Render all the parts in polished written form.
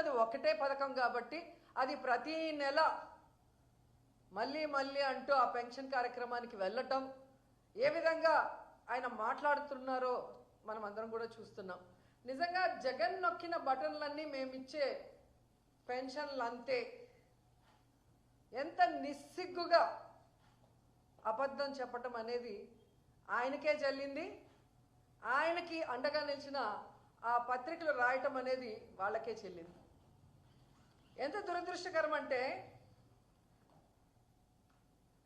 అది ఒకటే పథకం కాబట్టి అది ప్రతి నెల మళ్ళీ మళ్ళీ అంటూ ఆ పెన్షన్ కార్యక్రమానికి వెళ్ళటం ఏ విధంగా ఆయన మాట్లాడుతున్నారో మనం అందరం కూడా చూస్తున్నాం. నిజంగా జగన్ నొక్కిన బటన్లన్నీ మేమిచ్చే పెన్షన్లు అంతే. ఎంత నిస్సిగ్గుగా అబద్ధం చెప్పటం అనేది ఆయనకే చెల్లింది. ఆయనకి అండగా నిలిచిన ఆ పత్రికలు రాయటం అనేది వాళ్ళకే చెల్లింది. ఎంత దురదృష్టకరం అంటే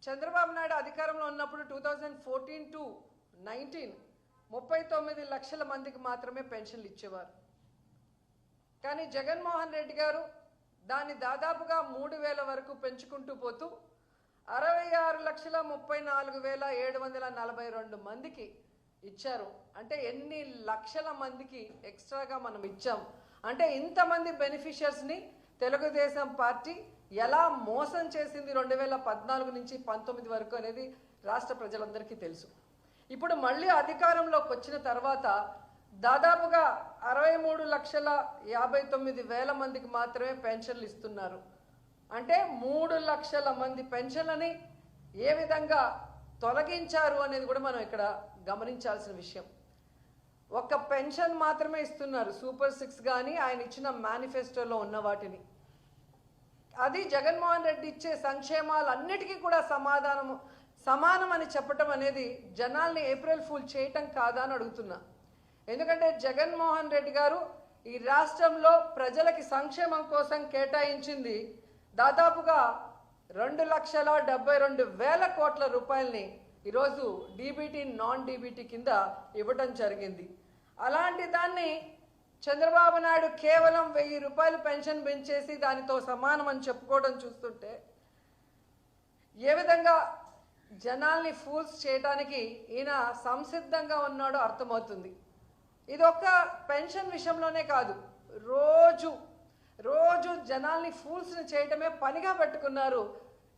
చంద్రబాబు నాయుడు అధికారంలో ఉన్నప్పుడు 2014 to 19 39 లక్షల మందికి మాత్రమే పెన్షన్లు ఇచ్చేవారు. కానీ జగన్మోహన్ రెడ్డి గారు దాన్ని దాదాపుగా 3000 వరకు పెంచుకుంటూ పోతూ 66,34,742 మందికి ఇచ్చారు. అంటే ఎన్ని లక్షల మందికి ఎక్స్ట్రాగా మనం ఇచ్చాం అంటే ఇంతమంది బెనిఫిషియర్స్ని తెలుగుదేశం పార్టీ ఎలా మోసం చేసింది 2014 నుంచి 19 వరకు అనేది రాష్ట్ర ప్రజలందరికీ తెలుసు. ఇప్పుడు మళ్ళీ అధికారంలోకి వచ్చిన తర్వాత దాదాపుగా 63,59,000 మందికి మాత్రమే పెన్షన్లు ఇస్తున్నారు. అంటే 3 లక్షల మంది పెన్షన్లని ఏ విధంగా తొలగించారు అనేది కూడా మనం ఇక్కడ గమనించాల్సిన విషయం. ఒక పెన్షన్ మాత్రమే ఇస్తున్నారు, సూపర్ 6 కానీ ఆయన ఇచ్చిన మేనిఫెస్టోలో ఉన్న వాటిని. అది జగన్మోహన్ రెడ్డి ఇచ్చే సంక్షేమాలన్నిటికీ కూడా సమానం అని చెప్పటం అనేది జనాల్ని ఏప్రిల్ ఫూల్ చేయటం కాదా అని అడుగుతున్నా. ఎందుకంటే జగన్మోహన్ రెడ్డి గారు ఈ రాష్ట్రంలో ప్రజలకి సంక్షేమం కోసం కేటాయించింది దాదాపుగా 2,72,000 కోట్ల రూపాయలని ఈరోజు డీబీటీ నాన్ డీబీటీ కింద ఇవ్వటం జరిగింది. అలాంటి దాన్ని చంద్రబాబు నాయుడు కేవలం 1000 రూపాయలు పెన్షన్ పెంచేసి దానితో సమానం అని చెప్పుకోవడం చూస్తుంటే ఏ విధంగా జనాల్ని ఫూల్స్ చేయడానికి ఈయన సంసిద్ధంగా ఉన్నాడో అర్థమవుతుంది. ఇది ఒక్క పెన్షన్ విషయంలోనే కాదు, రోజు జనాల్ని ఫూల్స్ని చేయటమే పనిగా పెట్టుకున్నారు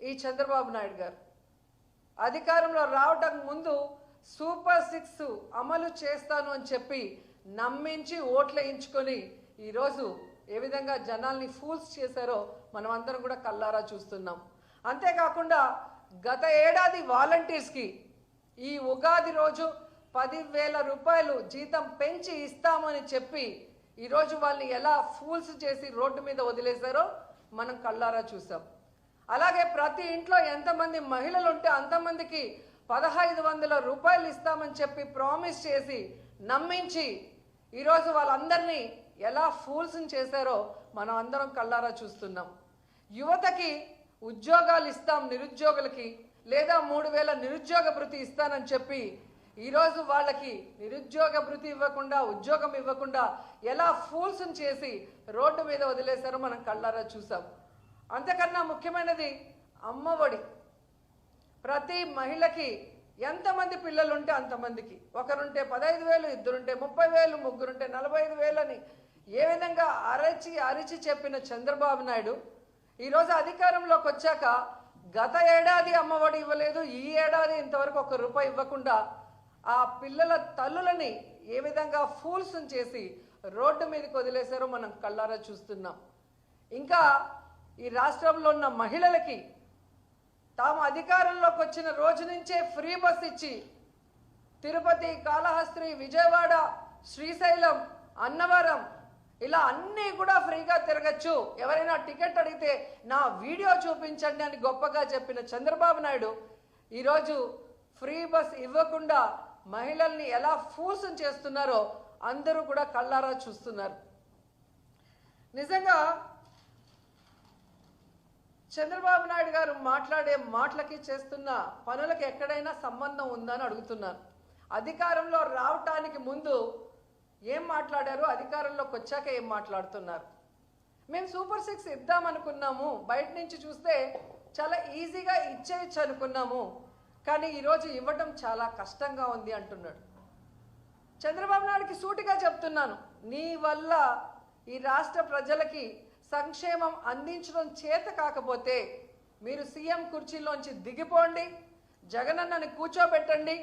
ఈ చంద్రబాబు నాయుడు గారు. అధికారంలో రావడం ముందు సూపర్ 6 అమలు చేస్తాను అని చెప్పి నమ్మించి ఓట్లు వేయించుకొని ఈరోజు ఏ విధంగా జనాల్ని ఫూల్స్ చేశారో మనం అందరం కూడా కల్లారా చూస్తున్నాం. అంతేకాకుండా గత ఏడాది వాలంటీర్స్కి ఈ ఉగాది రోజు 10,000 రూపాయలు జీతం పెంచి ఇస్తామని చెప్పి ఈరోజు వాళ్ళని ఎలా ఫూల్స్ చేసి రోడ్డు మీద వదిలేశారో మనం కల్లారా చూసాం. అలాగే ప్రతి ఇంట్లో ఎంతమంది మహిళలు ఉంటే అంతమందికి 1,500 రూపాయలు ఇస్తామని చెప్పి ప్రామిస్ చేసి నమ్మించి ఈరోజు వాళ్ళందరినీ ఎలా ఫూల్స్ చేశారో మనం అందరం కల్లారా చూస్తున్నాం. యువతకి ఉద్యోగాలు ఇస్తాం నిరుద్యోగులకి, లేదా 3,000 నిరుద్యోగ భృతి ఇస్తానని చెప్పి ఈరోజు వాళ్ళకి నిరుద్యోగ భృతి ఇవ్వకుండా ఉద్యోగం ఇవ్వకుండా ఎలా ఫూల్స్ చేసి రోడ్డు మీద వదిలేశారో మనం కళ్ళారా చూసాం. అంతకన్నా ముఖ్యమైనది అమ్మఒడి. ప్రతి మహిళకి ఎంతమంది పిల్లలు ఉంటే అంతమందికి, ఒకరుంటే 15,000, ఇద్దరుంటే 30,000, ముగ్గురుంటే 45,000 అని ఏ విధంగా అరిచి చెప్పిన చంద్రబాబు నాయుడు ఈరోజు అధికారంలోకి వచ్చాక గత ఏడాది అమ్మఒడి ఇవ్వలేదు, ఈ ఏడాది ఇంతవరకు 1 రూపాయి ఇవ్వకుండా ఆ పిల్లల తల్లులని ఏ విధంగా ఫూల్స్ చేసి రోడ్డు మీదకి వదిలేశారో మనం కళ్ళారా చూస్తున్నాం. ఇంకా ఈ రాష్ట్రంలో ఉన్న మహిళలకి తాము అధికారంలోకి వచ్చిన రోజు నుంచే ఫ్రీ బస్ ఇచ్చి తిరుపతి, కాళహస్తి, విజయవాడ, శ్రీశైలం, అన్నవరం ఇలా అన్నీ కూడా ఫ్రీగా తిరగచ్చు, ఎవరైనా టికెట్ అడిగితే నా వీడియో చూపించండి అని గొప్పగా చెప్పిన చంద్రబాబు నాయుడు ఈరోజు ఫ్రీ బస్ ఇవ్వకుండా మహిళల్ని ఎలా ఫూల్స్ చేస్తున్నారో అందరూ కూడా కళ్ళారా చూస్తున్నారు. నిజంగా చంద్రబాబు నాయుడు గారు మాట్లాడే మాటలకి చేస్తున్న పనులకి ఎక్కడైనా సంబంధం ఉందని అడుగుతున్నాను. అధికారంలో రావటానికి ముందు ఏం మాట్లాడారు, అధికారంలోకి వచ్చాక ఏం మాట్లాడుతున్నారు? మేము సూపర్ 6 ఇద్దామనుకున్నాము, బయట నుంచి చూస్తే చాలా ఈజీగా ఇచ్చేయచ్చు అనుకున్నాము, కానీ ఈరోజు ఇవ్వటం చాలా కష్టంగా ఉంది అంటున్నాడు. చంద్రబాబు నాయుడుకి సూటిగా చెప్తున్నాను, నీ వల్ల ఈ రాష్ట్ర ప్రజలకి సంక్షేమం అందించడం చేత కాకపోతే మీరు సీఎం కుర్చీలోంచి దిగిపోండి, జగనన్నని కూర్చోబెట్టండి,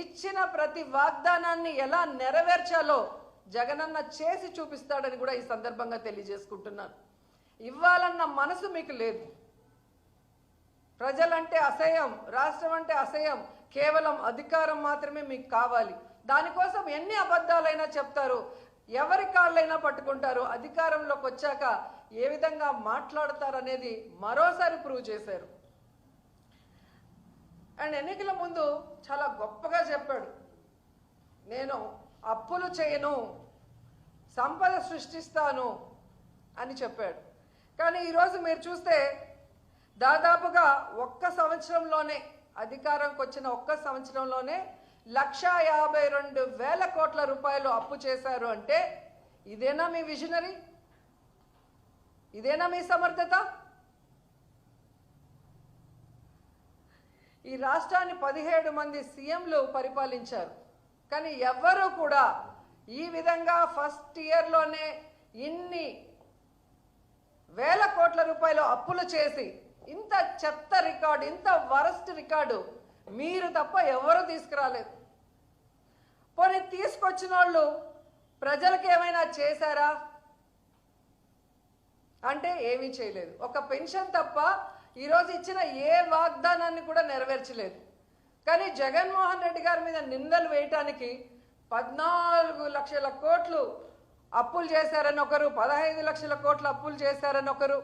ఇచ్చిన ప్రతి వాగ్దానాన్ని ఎలా నెరవేర్చాలో జగనన్న చేసి చూపిస్తాడని కూడా ఈ సందర్భంగా తెలియజేసుకుంటున్నాను. ఇవ్వాలన్న మనసు మీకు లేదు. ప్రజలంటే అసహ్యం, రాష్ట్రం అంటే అసహ్యం, కేవలం అధికారం మాత్రమే మీకు కావాలి. దానికోసం ఎన్ని అబద్ధాలైనా చెప్తారు, ఎవరి కాళ్ళైనా పట్టుకుంటారు. అధికారంలోకి వచ్చాక ఏ విధంగా మాట్లాడతారనేది మరోసారి ప్రూవ్ చేశారు. అండ్ ఎన్నికల ముందు చాలా గొప్పగా చెప్పాడు, నేను అప్పులు చేయను, సంపద సృష్టిస్తాను అని చెప్పాడు. కానీ ఈరోజు మీరు చూస్తే దాదాపుగా ఒక్క సంవత్సరంలోనే, అధికారంకి వచ్చిన ఒక్క సంవత్సరంలోనే 1,52,000 కోట్ల రూపాయలు అప్పు చేశారు. అంటే ఇదేనా మీ విజనరీ? ఇదేనా మీ సమర్థత? ఈ రాష్ట్రాన్ని 17 మంది సీఎంలు పరిపాలించారు. కానీ ఎవ్వరూ కూడా ఈ విధంగా ఫస్ట్ ఇయర్లోనే ఇన్ని వేల కోట్ల రూపాయలు అప్పులు చేసి ఇంత చెత్త రికార్డు, ఇంత వరస్ట్ రికార్డు మీరు తప్ప ఎవరు తీసుకురాలేదు. పోనీ తీసుకొచ్చిన వాళ్ళు ప్రజలకు ఏమైనా చేశారా అంటే ఏమీ చేయలేదు. ఒక పెన్షన్ తప్ప ఈరోజు ఇచ్చిన ఏ వాగ్దానాన్ని కూడా నెరవేర్చలేదు. కానీ జగన్మోహన్ రెడ్డి గారి మీద నిందలు వేయటానికి 14 లక్షల కోట్లు అప్పులు చేశారని ఒకరు, 15 లక్షల కోట్ల అప్పులు చేశారని ఒకరు,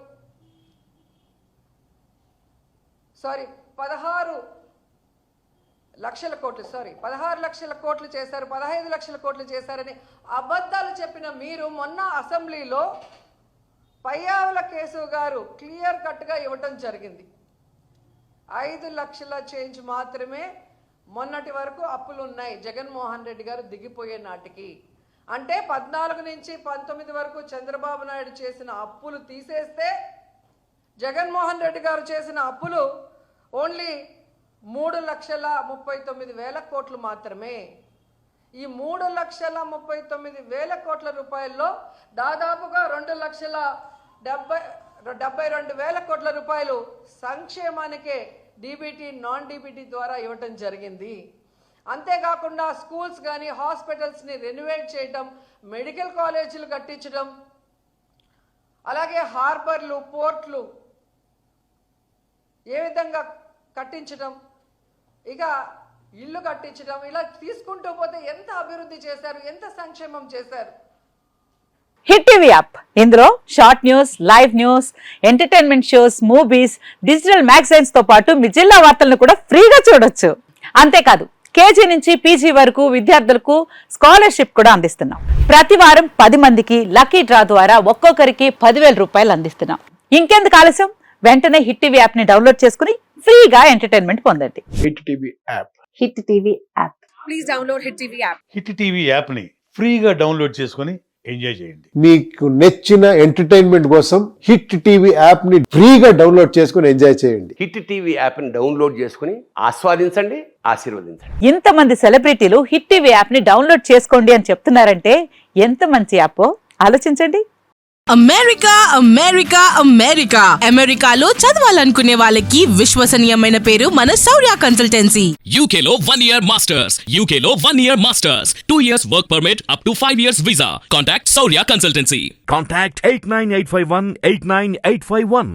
16 లక్షల కోట్లు చేశారు, 15 లక్షల కోట్లు చేశారని అబద్ధాలు చెప్పిన మీరు మొన్న అసెంబ్లీలో పయ్యావుల కేశవ్ గారు క్లియర్ కట్గా ఇవ్వటం జరిగింది. 5 లక్షల చేంజ్ మాత్రమే మొన్నటి వరకు అప్పులు ఉన్నాయి జగన్మోహన్ రెడ్డి గారు దిగిపోయే నాటికి. అంటే 14 నుంచి 19 వరకు చంద్రబాబు నాయుడు చేసిన అప్పులు తీసేస్తే జగన్మోహన్ రెడ్డి గారు చేసిన అప్పులు ఓన్లీ 3,39,000 కోట్లు మాత్రమే. ఈ 3,39,000 కోట్ల రూపాయల్లో దాదాపుగా 2,72,000 కోట్ల రూపాయలు సంక్షేమానికే డీబీటీ, నాన్ డీబీటీ ద్వారా ఇవ్వటం జరిగింది. అంతేకాకుండా స్కూల్స్ కానీ హాస్పిటల్స్ని రెనోవేట్ చేయటం, మెడికల్ కాలేజీలు కట్టించడం, అలాగే హార్బర్లు, పోర్ట్లు ఏ విధంగా కట్టించడం, ఇక ఇల్లు కట్టించడం, ఇలా తీసుకుంటూ పోతే ఎంత అభివృద్ధి చేశారు, ఎంత సంక్షేమం చేశారు. హిట్ టీవీ యాప్, ఇందులో short news, live news, entertainment shows, movies, digital magazines తో పాటు మీ జిల్లా వార్తలను కూడా ఫ్రీగా చూడొచ్చు. అంతేకాదు కేజీ నుంచి పీజీ వరకు విద్యార్థులకు స్కాలర్షిప్ కూడా అందిస్తున్నాం. ప్రతి వారం 10 మందికి లక్కీ డ్రా ద్వారా ఒక్కొక్కరికి 10,000 రూపాయలు అందిస్తున్నాం. ఇంకెందుకు ఆలస్యం, వెంటనే హిట్ టీవీ యాప్ ని డౌన్లోడ్ చేసుకుని ఫ్రీగా ఎంటర్టైన్మెంట్ పొందండి. Hit TV app. Hit TV app. Please download hit TV app. Hit TV app ని ఫ్రీగా డౌన్లోడ్ చేసుకుని ఎంజాయ్ చేయండి. మీకు నచ్చిన ఎంటర్టైన్మెంట్ కోసం హిట్ టీవీ యాప్ ని ఫ్రీగా డౌన్లోడ్ చేసుకుని ఎంజాయ్ చేయండి. హిట్ టీవీ యాప్ ని డౌన్లోడ్ చేసుకుని ఆస్వాదించండి, ఆశీర్వదించండి. ఇంతమంది సెలబ్రిటీలు హిట్ టీవీ యాప్ ని డౌన్లోడ్ చేసుకోండి అని చెప్తున్నారంటే ఎంత మంచి యాప్ ఆలోచించండి. అమెరికా అమెరికా అమెరికా అమెరికాలో చదవాలనుకునే వాళ్ళకి విశ్వసనీయమైన పేరు మన శౌర్య కన్సల్టెన్సీ. UK లో 1 year masters, UK లో 1 year masters, 2 years work permit up to 5 years visa. Contact Saurya Consultancy. Contact 89851 89851.